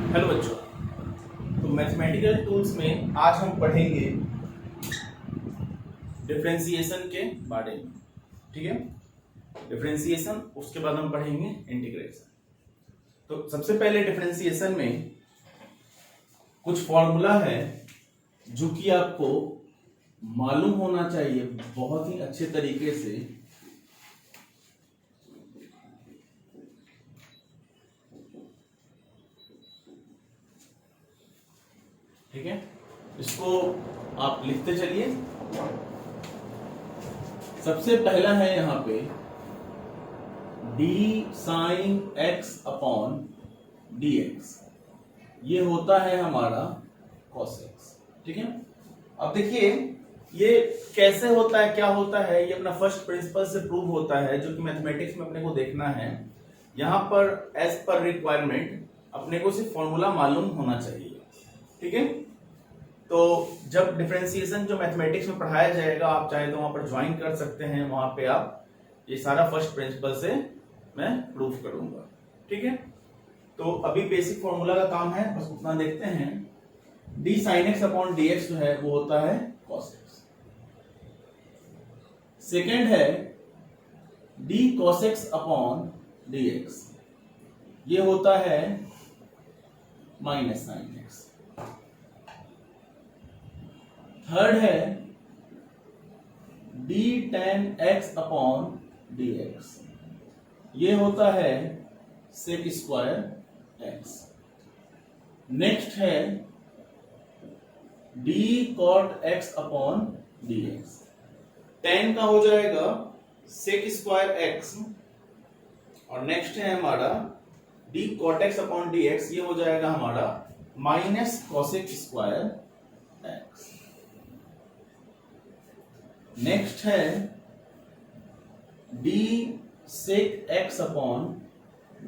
Hello बच्चों, तो mathematical tools में आज हम पढ़ेंगे डिफरेंशिएशन के बारे में। ठीक है, डिफरेंशिएशन, उसके बाद हम पढ़ेंगे इंटीग्रेशन। तो सबसे पहले डिफरेंशिएशन में कुछ फॉर्मूला है जो कि आपको मालूम होना चाहिए बहुत ही अच्छे तरीके से। ठीक है, इसको आप लिखते चलिए। सबसे पहला है यहां पे d sin x upon dx, ये होता है हमारा cos x। ठीक है, अब देखिए ये कैसे होता है, क्या होता है, ये अपना फर्स्ट प्रिंसिपल से प्रूव होता है, जो कि मैथमेटिक्स में अपने को देखना है। यहां पर एज पर रिक्वायरमेंट अपने को सिर्फ फॉर्मूला मालूम होना चाहिए। ठीक है, तो जब डिफरेंशिएशन जो मैथमेटिक्स में पढ़ाया जाएगा, आप चाहे तो वहां पर ज्वाइन कर सकते हैं। वहां पे आप ये सारा फर्स्ट प्रिंसिपल से मैं प्रूव करूंगा। ठीक है, तो अभी बेसिक फॉर्मूला का काम है, बस उतना देखते हैं। d sin x upon dx जो है वो होता है cos x। सेकेंड है d cos x upon dx, ये होता है माइनस sin x। थर्ड है d tan x upon dx, ये होता है sec स्क्वायर x। नेक्स्ट है d cot x upon dx, tan का हो जाएगा sec स्क्वायर x, और नेक्स्ट है हमारा d cot x upon dx, ये हो जाएगा हमारा minus cosec square x। Next है d sec x upon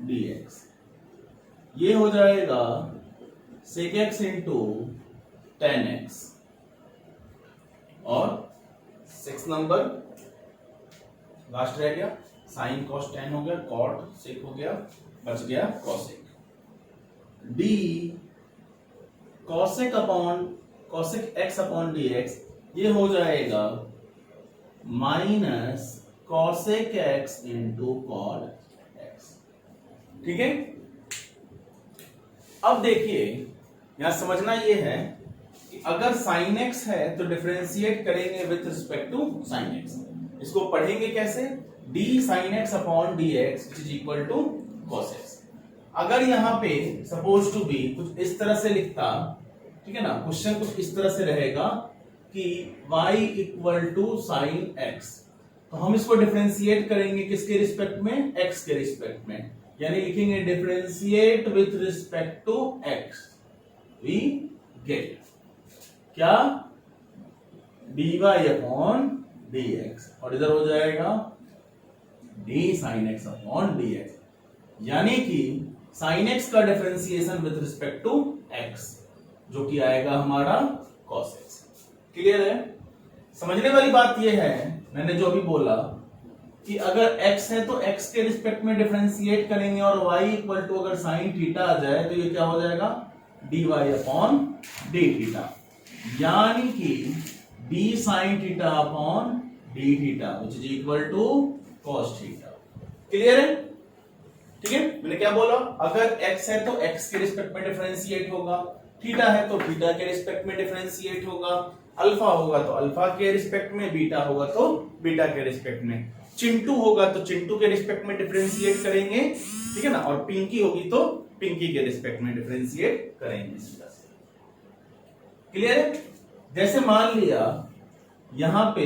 dx, ये हो जाएगा sec x into tan x, और 6 नंबर लास्ट रह गया sin cos tan हो गया, cot sec हो गया, बच गया cosec। d cosec x upon dx, ये हो जाएगा minus cosec x into cot x। ठीक है, अब देखिए यहां समझना ये है कि अगर sin x है तो डिफरेंशिएट करेंगे with respect to sin x। इसको पढ़ेंगे कैसे, d sin x upon dx is equal to cos x। अगर यहां पे सपोज टू बी कुछ इस तरह से लिखता, ठीक है ना, क्वेश्चन कुछ इस तरह से रहेगा कि y equal to sine x, तो हम इसको डिफरेंशिएट करेंगे किसके रिस्पेक्ट में, x के रिस्पेक्ट में, यानी लिखेंगे differentiate with respect to x, we get क्या, dy अपॉन dx, और इधर हो जाएगा d sin x upon dx, यानी कि sin x का differentiation with respect to x, जो कि आएगा हमारा cos x। क्लियर है, समझने वाली बात यह है, मैंने जो अभी बोला कि अगर x है तो x के रिस्पेक्ट में डिफरेंशिएट करेंगे, और y इक्वल टू अगर साइन थीटा आ जाए तो ये क्या हो जाएगा, dy अपॉन d थीटा, यानी कि d sine theta upon d theta which is equal to cos theta. Clear है, ठीक है, मैंने क्या बोला, अगर x है तो x के रिस्पेक्ट में डिफरेंशिएट होगा, थीटा है तो थीटा के रिस्पेक्ट में डिफरेंशिएट होगा, अल्फा होगा तो अल्फा के रिस्पेक्ट में, बीटा होगा तो बीटा के रिस्पेक्ट में, चिंटू होगा तो चिंटू के रिस्पेक्ट में डिफरेंशिएट करेंगे, ठीक है ना, और पिंकी होगी तो पिंकी के रिस्पेक्ट में डिफरेंशिएट करेंगे। क्लियर है, जैसे मान लिया यहां पे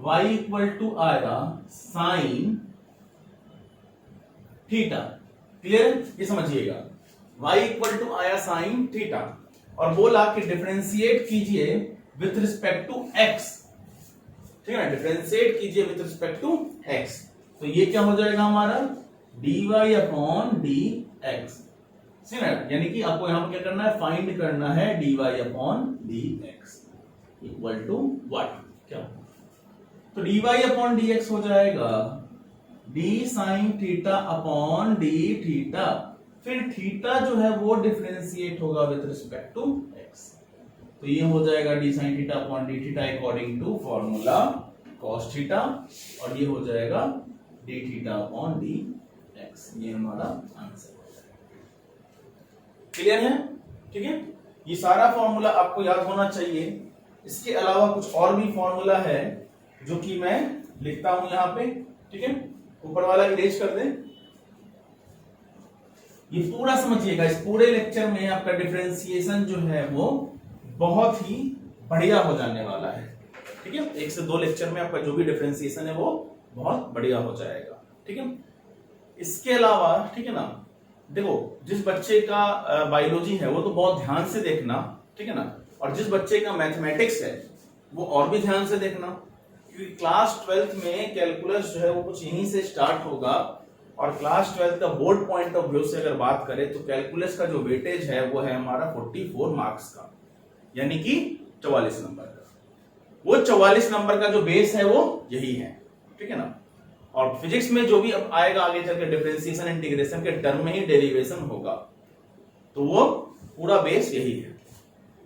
y इक्वल टू आया साइन थीटा। क्लियर, ये समझिएगा, y इक्वल टू आया साइन थीटा, और बोला कि डिफरेंशिएट कीजिए विथ रिस्पेक्ट टू x, ठीक है ना, डिफरेंशिएट कीजिए विथ रिस्पेक्ट टू x, तो ये क्या हो जाएगा हमारा dy अपॉन dx, यानी कि आपको यहां पर क्या करना है, फाइंड करना है dy upon dx equal to what, क्या, तो dy अपॉन dx हो जाएगा d sin theta upon d theta, फिर थीटा जो है वो डिफरेंशिएट होगा विद रिस्पेक्ट टू एक्स। तो ये हो जाएगा d sine theta upon d theta according to formula cos theta, और ये हो जाएगा d theta upon d x. ये हमारा आंसर हो जाएगा। क्लियर है? ठीक है, ये सारा फॉर्मूला आपको याद होना चाहिए। इसके अलावा कुछ और भी फॉर्मूला है जो कि मैं लिखता हूं यहां पे। ठीक है, ऊपर वाला इरेज कर दें। ये पूरा समझिएगा, इस पूरे लेक्चर में आपका डिफरेंशिएशन जो है वो बहुत ही बढ़िया हो जाने वाला है। ठीक है, 1 से 2 लेक्चर में आपका जो भी डिफरेंशिएशन है वो बहुत बढ़िया हो जाएगा। ठीक है, इसके अलावा ठीक है ना, देखो जिस बच्चे का बायोलॉजी है वो तो बहुत ध्यान से देखना, ठीक है ना, और जिस बच्चे का मैथमेटिक्स है वो और भी ध्यान से देखना, क्योंकि क्लास 12th में कैलकुलस जो है वो कुछ यहीं से स्टार्ट होगा। और क्लास 12th का बोर्ड पॉइंट ऑफ व्यू से अगर बात करें तो कैलकुलस का जो वेटेज है वो है हमारा 44 मार्क्स का, यानी कि 44 नंबर का। वो 44 नंबर का जो बेस है वो यही है। ठीक है ना, और फिजिक्स में जो भी अब आएगा आगे चल के डिफरेंशिएशन इंटीग्रेशन के टर्म में ही डेरिवेशन होगा, तो वो पूरा बेस यही है।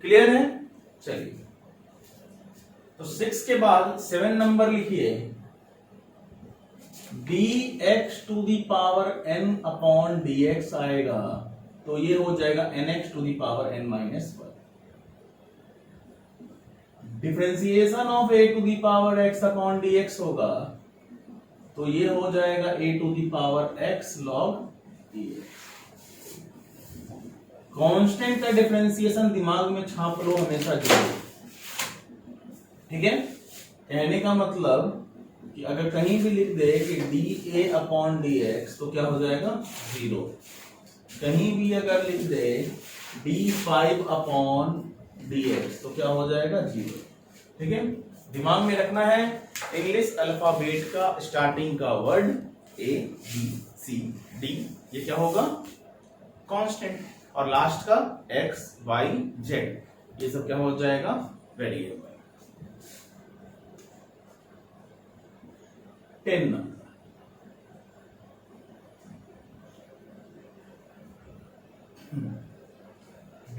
क्लियर है? चलिए, तो 6 के बाद 7 नंबर लिखिए, dx to the power n upon dx आएगा, तो ये हो जाएगा nx to the power n minus 1। Differentiation of a to the power x upon dx होगा, तो ये हो जाएगा a to the power x log dx। Constant का डिफरेंशिएशन दिमाग में छाप लो हमेशा जरूर। ठीक है, कहने का मतलब कि अगर कहीं भी लिख दे कि dA अपॉन dx तो क्या हो जाएगा 0। कहीं भी अगर लिख दे d5 अपॉन dx तो क्या हो जाएगा 0। ठीक है, दिमाग में रखना है इंग्लिश अल्फाबेट का स्टार्टिंग का word A B C D, ये क्या होगा कांस्टेंट, और लास्ट का x y z ये सब क्या हो जाएगा variable. 10 number,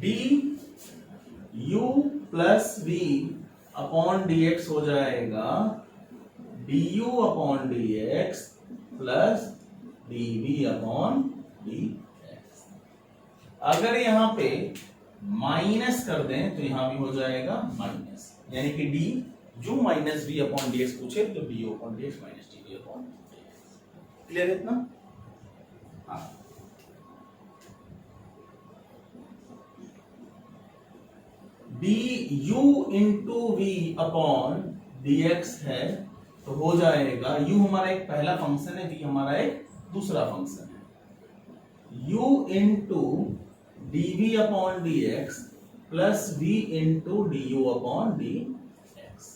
d u plus v upon d x हो जाएगा d u upon d x plus d v upon d x. अगर यहां पे माइनस कर दें तो यहां भी हो जाएगा माइनस, यानी कि d u minus v upon d x पूछे तो d u upon d x minus d v upon d x. Clear है इतना? हाँ, d u into v upon d x है, तो हो जाएगा u हमारा एक पहला फंक्शन है, v हमारा एक दूसरा फंक्शन है। u into d v upon d x plus v into d u upon d x.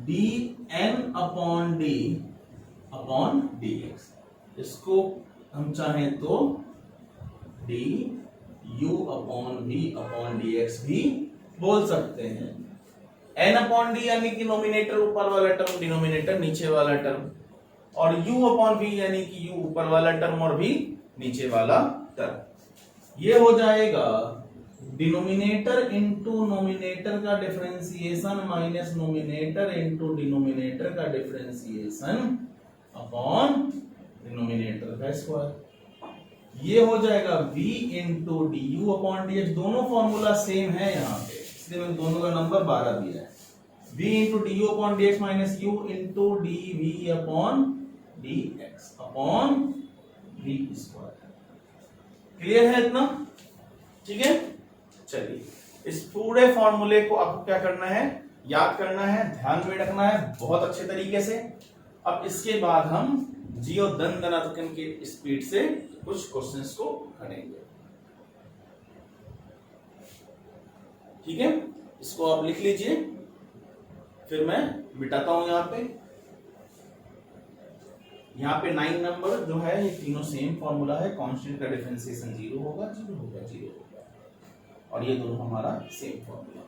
D n upon d upon d x, इसको हम चाहें तो d u upon v upon d x भी बोल सकते हैं। n अपॉन डी यानी कि नोमिनेटर ऊपर वाला टर्म, डिनोमिनेटर नीचे वाला टर्म, और u अपॉन v यानी कि u ऊपर वाला टर्म और v नीचे वाला टर्म। ये हो जाएगा डिनोमिनेटर इंटू नोमिनेटर का differentiation minus nominator into denominator का डिफरेंशिएशन अपॉन डिनोमिनेटर का स्क्वायर। ये हो जाएगा v into d u upon d x. दोनों फॉर्मूला सेम है यहाँ पे, इसलिए मैंने दोनों का नंबर 12 दिया है। v into d u upon d x minus u into d v upon d x upon v square. Clear है इतना? ठीक है, चलिए इस पूरे फॉर्मूले को आपको क्या करना है, याद करना है, ध्यान में रखना है बहुत अच्छे तरीके से। अब इसके बाद हम जियो दन दनातन के स्पीड से कुछ क्वेश्चंस को करेंगे। ठीक है, इसको आप लिख लीजिए, फिर मैं मिटाता हूं। यहाँ पे 9 नंबर जो है ये तीनों सेम फॉर्मूला है। कांस्टेंट का डिफरेंशिएशन 0 होगा, 0 होगा, 0 होगा, और ये दोनों हमारा सेम फॉर्मूला।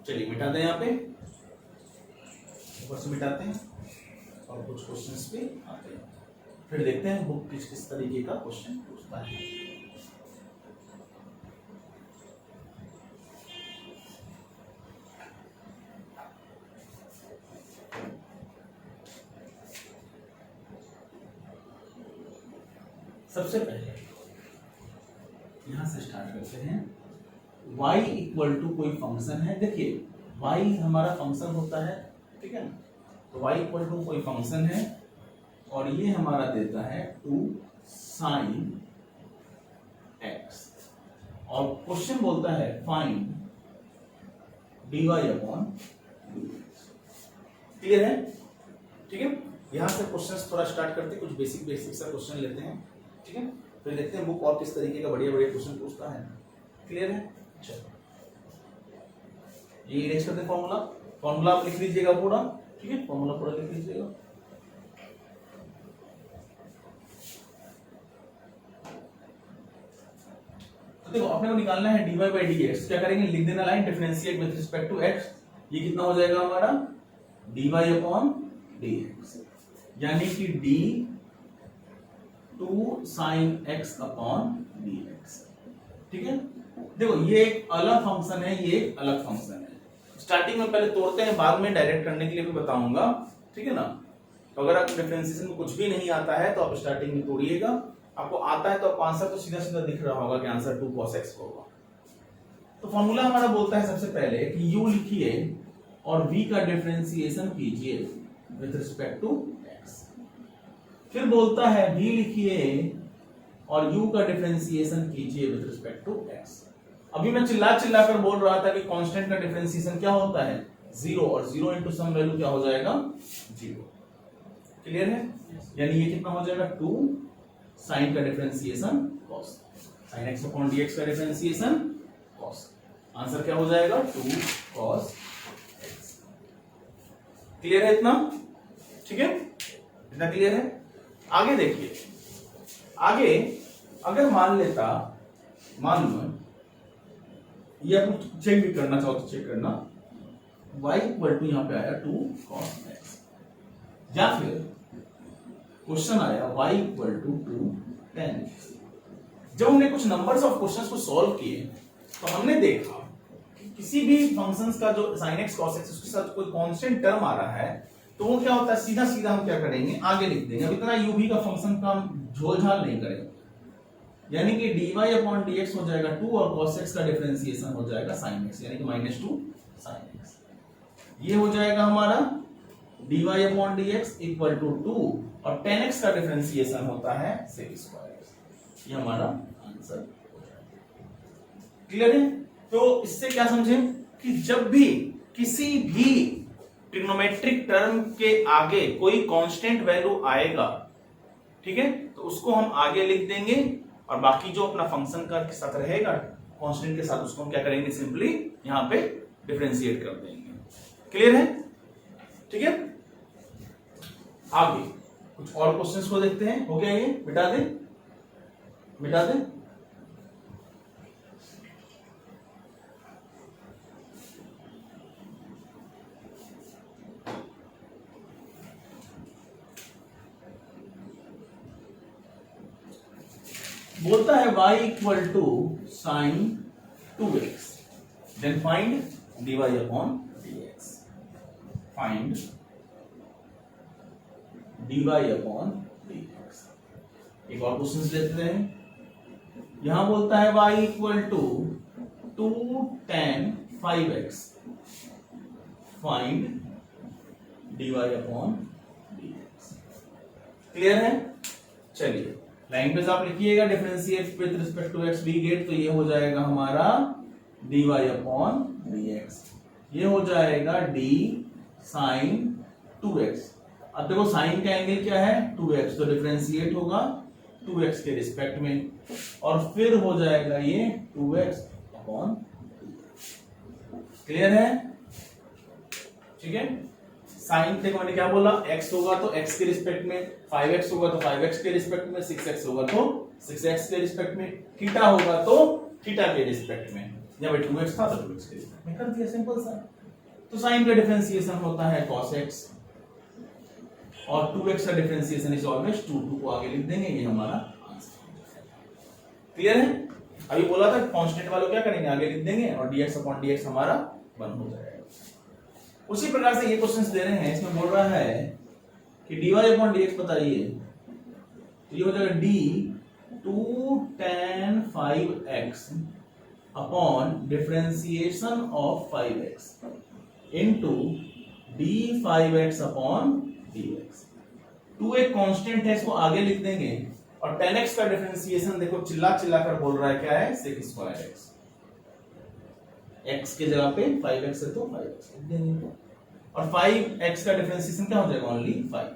चलिए मिटा दें यहाँ पे, ऊपर से मिटाते हैं और कुछ क्वेश्चंस पे आते हैं, फिर देखते हैं बुक किस किस तरीके का क्वेश्चन पूछता है। सबसे पहले यहां से स्टार्ट करते हैं। y इक्वल टू कोई फंक्शन है, देखिए y हमारा फंक्शन होता है, ठीक है ना, तो y इक्वल टू कोई फंक्शन है और ये हमारा देता है 2 sin x और क्वेश्चन बोलता है find dy upon dx। Clear है? ठीक है, यहां से क्वेश्चंस थोड़ा स्टार्ट करते, कुछ बेसिक सा क्वेश्चन लेते हैं, ठीक है, फिर देखते हैं बुक और किस तरीके का बढ़िया क्वेश्चन पूछता है। क्लियर है? चलो ये इरेज करते हैं, फॉर्मूला आप लिख लीजिएगा पूरा, ठीक है, फॉर्मूला पूरा लिख लीजिएगा। तो देखो अपने को निकालना है dy बाई dx, क्या करेंगे, लिख देना line differentiate with respect to x, ये कितना हो जाएगा हमारा dy अपॉन dx, यानी कि d 2 sin x upon dx। ठीक है, देखो ये एक अलग फंक्शन है, ये एक अलग फंक्शन है। स्टार्टिंग में पहले तोड़ते हैं, बाद में डायरेक्ट करने के लिए भी बताऊंगा, ठीक है ना। तो अगर आपको डिफरेंशिएशन में कुछ भी नहीं आता है तो आप स्टार्टिंग में तोड़िएगा, आपको आता है तो आपको आंसर तो सीधा सीधा दिख रहा होगा कि आंसर 2 cos x होगा। तो फॉर्मूला हमारा बोलता है सबसे पहले कि u लिखिए और v का डिफरेंशिएशन कीजिए विद रिस्पेक्ट टू x, फिर बोलता है v लिखिए और u का डिफरेंशिएशन कीजिए विद रिस्पेक्ट टू x। अभी मैं चिल्ला कर बोल रहा था कि कांस्टेंट का डिफरेंशिएशन क्या होता है 0, और 0 इनटू सम वैल्यू क्या हो जाएगा 0। क्लियर है? यानी ये कितना हो जाएगा 2 sin का differentiation cos, sin x upon dx का डिफरेंशिएशन cos, आंसर क्या हो जाएगा 2 cos x। क्लियर है इतना? ठीक है, इतना क्लियर है। आगे देखिए, आगे अगर मान लो ये आप चेक भी करना चाहो तो चेक करना, y इक्वल टू यहां पे आया 2 cos x, या फिर क्वेश्चन आया y equal to 2 tan x। जब हमने कुछ नंबर्स ऑफ क्वेश्चंस को सॉल्व किए तो हमने देखा कि किसी भी फंक्शंस का जो sin x cos x उसके साथ कोई कांस्टेंट टर्म आ रहा है तो वो क्या होता है, सीधा सीधा हम क्या करेंगे आगे लिख देंगे। अब इतना u v का फंक्शन का हम झोल झाल नहीं करेंगे, यानी कि dy अपॉन dx हो जाएगा 2 और cos x का डिफरेंशिएशन हो जाएगा sin x, यानी कि -2 sin x। ये हो जाएगा हमारा dy upon dx equal to 2 और tan x का डिफरेंशिएशन होता है sec स्क्वायर x। ये हमारा आंसर हो जाएगा। क्लियर है? तो इससे क्या समझे कि जब भी किसी भी ट्रिग्नोमेट्रिक टर्म के आगे कोई कांस्टेंट वैल्यू आएगा, ठीक है, तो उसको हम आगे लिख देंगे और बाकी जो अपना फंक्शन का के साथ रहेगा कांस्टेंट के साथ उसको हम क्या करेंगे, सिंपली यहां पे डिफरेंशिएट कर देंगे। क्लियर है? ठीक है, आगे कुछ और क्वेश्चंस को देखते हैं। हो गया ये, मिटा दे। बोलता है y equal to sine 2x, then find dy upon dx, find dy upon dx। एक और क्वेश्चन लेते हैं। यहां बोलता है y equal to 2 tan 5x, find dy upon dx। Clear है? चलिए लाइन पे आप लिखिएगा differentiate with respect to x d get, तो ये हो जाएगा हमारा dy अपॉन dx, ये हो जाएगा d sin 2x। अब देखो साइन का एंगल क्या है 2x, तो डिफरेंशिएट होगा 2x के रिस्पेक्ट में और फिर हो जाएगा ये 2x अपॉन। क्लियर है? ठीक है, साइन देखो मैंने क्या बोला, x होगा तो x के रिस्पेक्ट में, 5x होगा तो 5x के रिस्पेक्ट में, 6x होगा तो 6x के रिस्पेक्ट में, थीटा होगा तो थीटा के रिस्पेक्ट में, या भाई 2x था तो 2x के रिस्पेक्ट में कर दिया, सिंपल सा। तो साइन का डिफरेंशिएशन होता है cos x और 2x का डिफरेंशिएशन इज ऑलवेज 2 को आगे लिख देंगे, ये हमारा आंसर। क्लियर है? अभी बोला था कांस्टेंट वालों क्या करेंगे, आगे लिख देंगे और dx अपॉन dx हमारा 1 हो जाएगा। उसी प्रकार से ये क्वेश्चंस दे रहे हैं, इसमें बोल रहा है कि dy अपॉन dx बताइए, तो ये हो जाएगा d 2 tan 5x upon differentiation of 5x into d 5x upon dx। 2 एक कांस्टेंट है, इसको आगे लिख देंगे और 10x का डिफरेंशिएशन देखो चिल्ला चिल्ला कर बोल रहा है क्या है, sec स्क्वायर x। x के जगह पे 5x है तो 5x लिख देंगे और 5x का डिफरेंशिएशन क्या हो जाएगा, ओनली 5,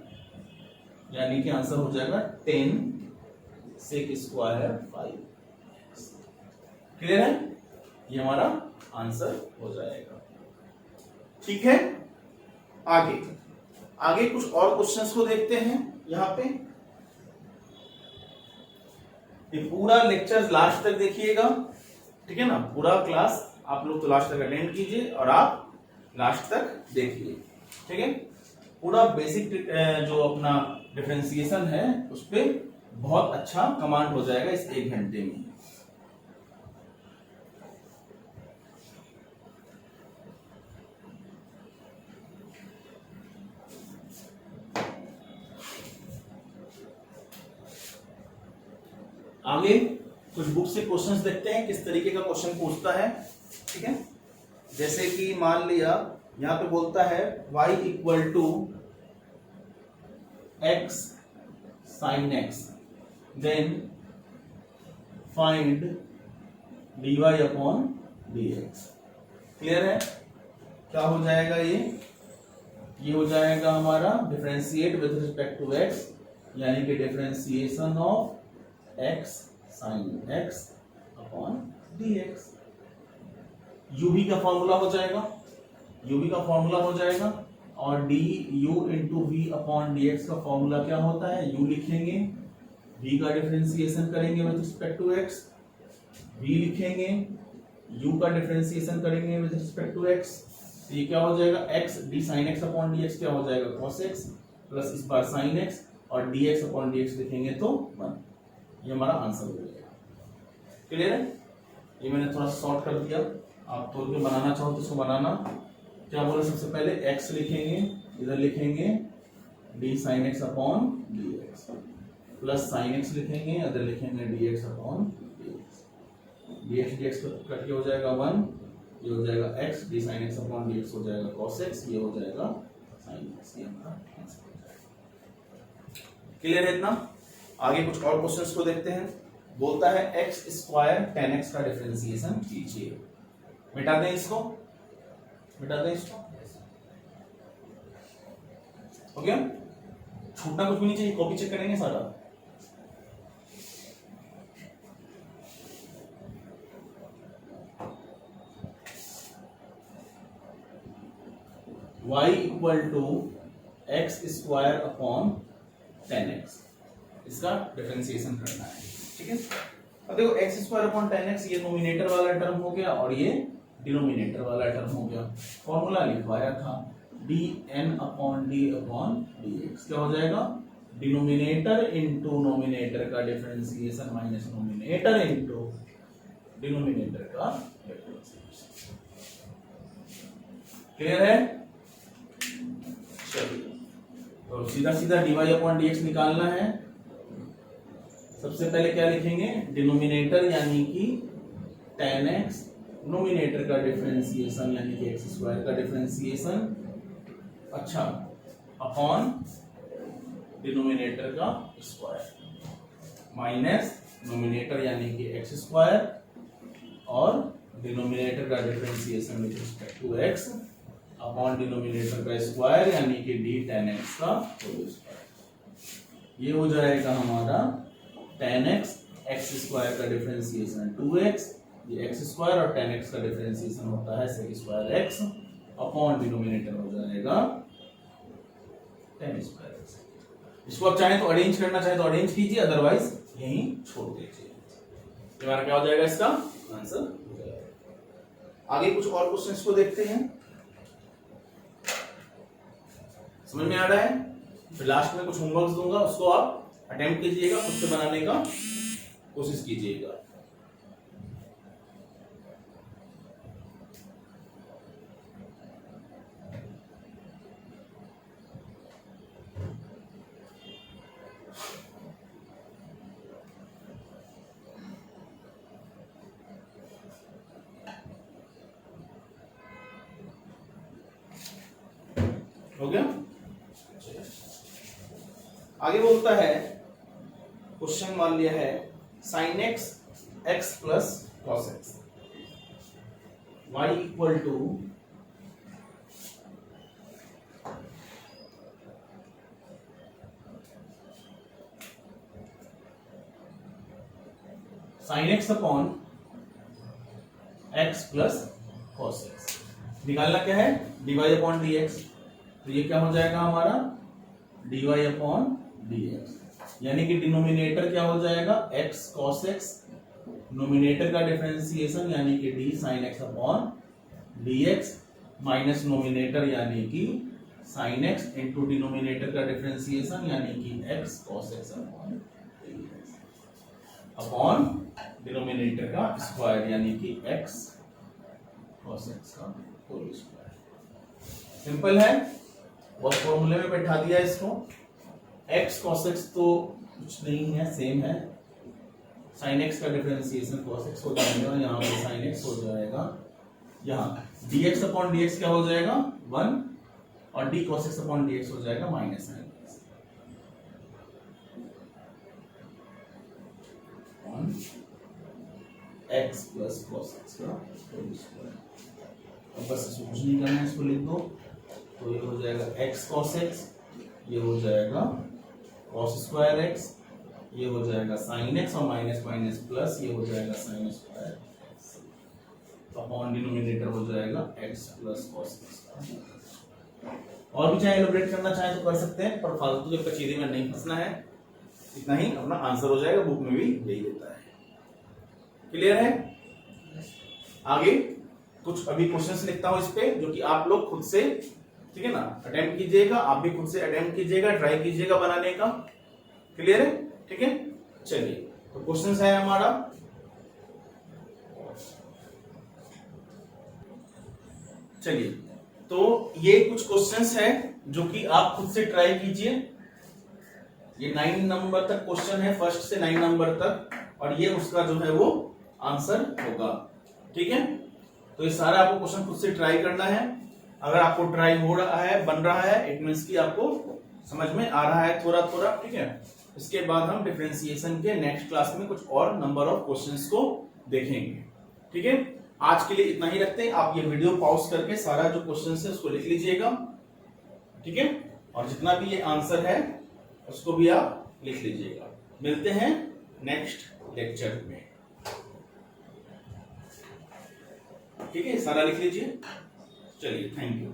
यानी कि आंसर हो जाएगा 10 sec स्क्वायर 5। क्लियर है? ये हमारा आंसर हो जाएगा। ठीक है, आगे कुछ और क्वेश्चंस को देखते हैं। यहां पे ये पूरा लेक्चर लास्ट तक देखिएगा, ठीक है ना, पूरा क्लास आप लोग तो लास्ट तक अटेंड कीजिए और आप लास्ट तक देखिए, ठीक है। पूरा बेसिक जो अपना डिफरेंशिएशन है उस पे बहुत अच्छा कमांड हो जाएगा इस 1 घंटे में। आगे कुछ बुक से क्वेश्चंस देखते हैं किस तरीके का क्वेश्चन पूछता है, ठीक है। जैसे कि मान लिया यहां पे बोलता है y equal to x sin x, then find dy upon dx। Clear है? क्या हो जाएगा ये हो जाएगा हमारा differentiate with respect to x, यानी कि differentiation of x sin x upon dx। u का फॉर्मूला हो जाएगा और du into v upon dx का फॉर्मूला क्या होता है, u लिखेंगे, v का डिफरेंशिएशन करेंगे with respect to x, v लिखेंगे, u का डिफरेंशिएशन करेंगे विद रिस्पेक्ट टू x, तो ये क्या हो जाएगा, x d sin x upon dx क्या हो जाएगा, cos x प्लस इस बार sin x और dx अपॉन dx लिखेंगे तो 1। ये हमारा आंसर हो जाएगा। क्लियर है? ये मैंने थोड़ा शॉर्ट कर दिया, आप तोड़ के बनाना चाहो तो इसको बनाना। क्या बोले, सबसे पहले x लिखेंगे, इधर लिखेंगे d sin x upon dx plus sin x लिखेंगे, इधर लिखेंगे dx upon dx, dx cut के हो जाएगा 1, ये हो जाएगा x d sin x upon dx हो जाएगा cos x, ये हो जाएगा sin x। ये हमारा आंसर हो जाएगा। क्लियर है इतना? आगे कुछ और क्वेश्चंस को देखते हैं। बोलता है x स्क्वायर tan x का डिफरेंशिएशन कीजिए। मिटा दें इसको, हो गया? छूटना कुछ भी नहीं चाहिए, कॉपी चेक करेंगे सारा। y equal to x square upon 10x, इसका डिफरेंशिएशन करना है, ठीक है। अब देखो x स्क्वायर अपॉन 10x ये नोमिनेटर वाला टर्म हो गया और ये डिनोमिनेटर वाला टर्म हो गया। फॉर्मूला लिखवाया था dn upon d upon dx, क्या हो जाएगा, डिनोमिनेटर इनटू नोमिनेटर का differentiation minus nominator into denominator का डिफरेंशिएशन। क्लियर है? चलिए तो सीधा सीधा dy अपॉन dx निकालना है। सबसे पहले क्या लिखेंगे, डिनोमिनेटर यानी कि tan x, नोमिनेटर का डिफरेंशिएशन यानी कि x स्क्वायर का डिफरेंशिएशन, अच्छा, अपॉन डिनोमिनेटर का स्क्वायर माइनस नोमिनेटर यानी कि x स्क्वायर और डिनोमिनेटर का differentiation with respect to x upon denominator का स्क्वायर यानी कि d tan x का होल स्क्वायर। ये हो जाएगा हमारा tan x, x स्क्वायर का डिफरेंशिएशन 2x, ये x स्क्वायर और tan x का डिफरेंशिएशन होता है sec square x upon denominator हो जाएगा tan स्क्वायर x। इसको आप चाहें तो अरेंज करना चाहे तो अरेंज कीजिए, अदरवाइज यहीं छोड़ दीजिए। हमारा क्या हो जाएगा, इसका आंसर हो जाएगा। आगे कुछ और क्वेश्चंस को देखते हैं। समझ में आ रहा है? फिर लास्ट में कुछ होमवर्क दूंगा, उसको आप अटेम्प्ट कीजिएगा, खुद से बनाने का कोशिश कीजिएगा। हो गया? आगे बोलता है, क्वेश्चन मान लिया है sin x x plus cos x y equal to sin x upon x plus cos x। निकालना क्या है? dy upon dx। तो ये क्या हो जाएगा हमारा? dy अपॉन dx, यानी कि डिनोमिनेटर क्या हो जाएगा? x cos x, नोमिनेटर का डिफरेंशिएशन यानी कि d sin x upon dx, minus numerator यानी कि sin x इंटू डिनोमिनेटर का डिफरेंशिएशन यानी कि x cos x upon dx, upon denominator का स्क्वायर यानी कि x cos x का होल स्क्वायर। सिंपल है, बस फॉर्मूले में बैठा दिया इसको। x cos x तो कुछ नहीं है, सेम है। sin x का डिफरेंशिएशन cos x हो जाएगा, यहाँ पे sin x हो जाएगा, यहाँ dx अपॉन dx क्या हो जाएगा? 1, और d cos x upon dx हो जाएगा minus sin x। x plus cos x का होल स्क्वायर। अब बस इसको कुछ नहीं करना है, इसको लिख दो। तो ये हो जाएगा x cos x, ये हो जाएगा cos स्क्वायर x, ये हो जाएगा sin x, और माइनस माइनस प्लस ये हो जाएगा sin square x, upon denominator हो जाएगा x प्लस cos x। और भी चाहे एलोब्रेट करना चाहे तो कर सकते हैं, पर फालतू के कचेरी में नहीं फंसना है। इतना ही अपना आंसर हो जाएगा, बुक में भी यही देता है। क्लियर है? आगे कुछ अभी क्वेश्चंस लिखता हूं इस पे, जो कि आप लोग खुद से, ठीक है ना, अटेम्प्ट कीजिएगा। आप भी खुद से अटेम्प्ट कीजिएगा, ट्राई कीजिएगा बनाने का। क्लियर है? ठीक है, चलिए तो क्वेश्चंस है हमारा। चलिए तो ये कुछ क्वेश्चंस है जो कि आप खुद से ट्राई कीजिए। ये 9 नंबर तक क्वेश्चन है, फर्स्ट से 9 नंबर तक, और ये उसका जो है वो आंसर होगा। ठीक है, तो ये सारा आपको क्वेश्चन खुद से ट्राई करना है। अगर आपको ट्राई हो रहा है, बन रहा है, इट मींस कि आपको समझ में आ रहा है थोड़ा थोड़ा। ठीक है, इसके बाद हम डिफरेंशिएशन के नेक्स्ट क्लास में कुछ और नंबर ऑफ क्वेश्चंस को देखेंगे। ठीक है, आज के लिए इतना ही रखते हैं। आप ये वीडियो पॉज करके सारा जो क्वेश्चन है उसको लिख लीजिएगा। ठीक है, और जितना भी ये आंसर है उसको भी आप लिख लीजिएगा। मिलते हैं नेक्स्ट लेक्चर में। ठीक है, सारा लिख लीजिए। चलिए, थैंक यू।